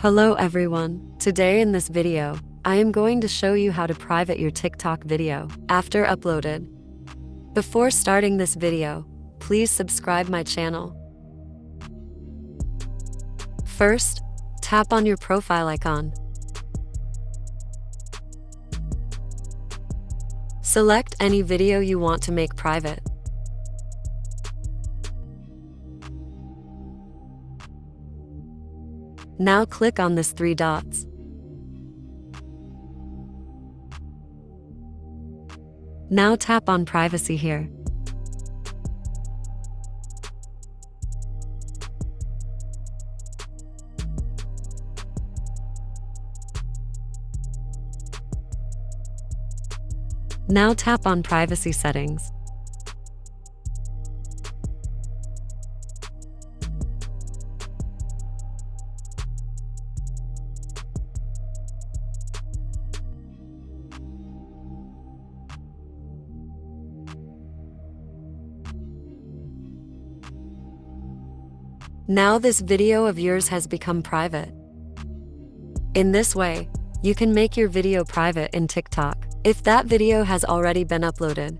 Hello everyone. Today in this video, I am going to show you how to private your TikTok video after uploaded. Before starting this video, please subscribe my channel. First, tap on your profile icon. Select any video you want to make private. Now click on this 3 dots. Now tap on privacy here. Now tap on privacy settings. Now this video of yours has become private. In this way, you can make your video private in TikTok. If that video has already been uploaded,